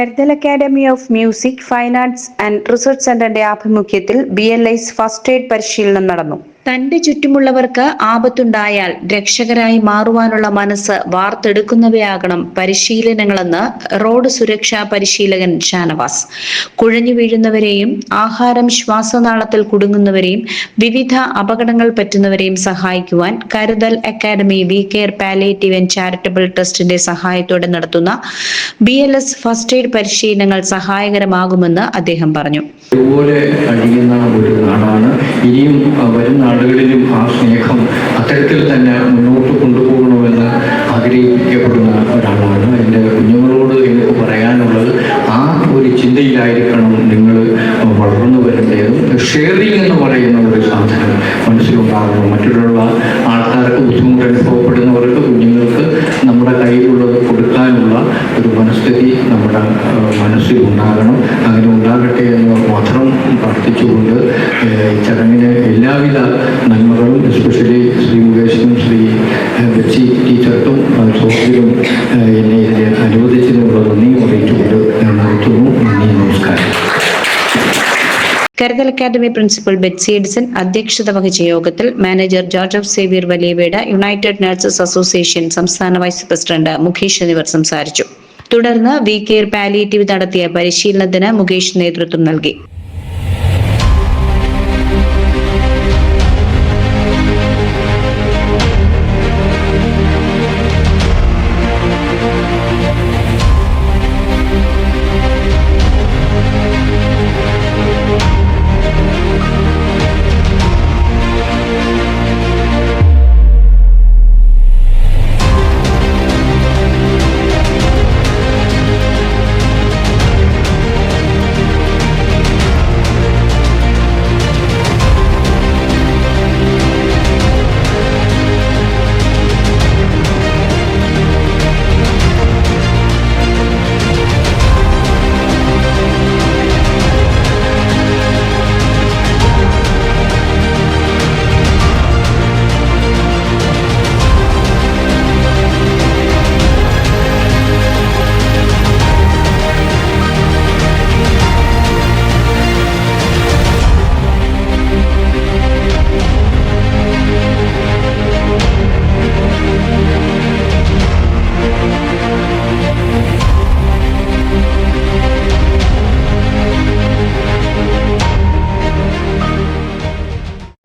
കരുതൽ academy of music, fine arts and research സെന്ററിന്റെ ആഭിമുഖ്യത്തിൽ BLIS ഫസ്റ്റ് എയ്ഡ് പരിശീലനം നടന്നു. തന്റെ ചുറ്റുമുള്ളവർക്ക് ആപത്തുണ്ടായാൽ രക്ഷകരായി മാറുവാനുള്ള മനസ്സ് വാർത്തെടുക്കുന്നവയാകണം പരിശീലനങ്ങളെന്ന് റോഡ് സുരക്ഷാ പരിശീലകൻ ഷാനവാസ്. കുഴഞ്ഞു വീഴുന്നവരെയും ആഹാരം ശ്വാസനാളത്തിൽ കുടുങ്ങുന്നവരെയും വിവിധ അപകടങ്ങൾ പറ്റുന്നവരെയും സഹായിക്കുവാൻ Karuthal academy we care palliative and charitable ട്രസ്റ്റിന്റെ സഹായത്തോടെ നടത്തുന്ന BLS ഫസ്റ്റ് എയ്ഡ് പരിശീലനങ്ങൾ സഹായകരമാകുമെന്ന് അദ്ദേഹം പറഞ്ഞു. ഇതുപോലെ കഴിയുന്ന ഒരു നാടാണ്. ഇനിയും വരും നാടുകളിലും ആ സ്നേഹം അത്തരത്തിൽ തന്നെ മുന്നോട്ട് കൊണ്ടുപോകണമെന്ന് ആഗ്രഹിക്കപ്പെടുന്ന ഒരാളാണ്. എൻ്റെ കുഞ്ഞുങ്ങളോട് എനിക്ക് പറയാനുള്ളത് ആ ഒരു ചിന്തയിലായിരിക്കണം നിങ്ങൾ വളർന്നു വരേണ്ടത്. ഷെയറിങ് എന്ന് പറയുന്ന ഒരു സാധനം മനസ്സിലുണ്ടാകണം. മറ്റുള്ള ആൾക്കാർക്ക് ബുദ്ധിമുട്ട് അനുഭവപ്പെടുന്നവർക്ക്, കുഞ്ഞുങ്ങൾക്ക് നമ്മുടെ കയ്യിലുള്ളത് കൊടുക്കാനുള്ള ഒരു മനസ്ഥിതി നമ്മുടെ മനസ്സിലുണ്ടാകണം. അങ്ങനെ ഉണ്ടാകട്ടെ എന്ന് മാത്രം പ്രാർത്ഥിച്ചുകൊണ്ട് ചടങ്ങിന് എല്ലാവിധ നന്മകളും, എസ്പെഷ്യലി ശ്രീ മുകേഷിനും ശ്രീ ബെച്ചി ടീച്ചർക്കും സോഫിലും എന്നെ ഇതിനെ അനുവദിച്ചതിനുള്ള നന്ദി അറിയിച്ചുകൊണ്ട് ഞാൻ നിർത്തുന്നു. നന്ദി, നമസ്കാരം. കരുതൽ അക്കാദമി പ്രിൻസിപ്പൽ ബെറ്റ്സി എഡിസൺ അധ്യക്ഷത വഹിച്ച യോഗത്തിൽ മാനേജർ ജോർജ് സേവ്യർ വലിയവേട്, യുണൈറ്റഡ് നഴ്സസ് അസോസിയേഷൻ സംസ്ഥാന വൈസ് പ്രസിഡന്റ് മുകേഷ് എന്നിവർ സംസാരിച്ചു. തുടർന്ന് വി കെയർ പാലിയേറ്റീവ് നടത്തിയ പരിശീലനത്തിന് മുകേഷ് നേതൃത്വം നൽകി.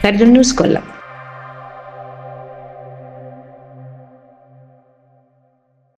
കരുതൽ ന്യൂസ്, കൊല്ലം.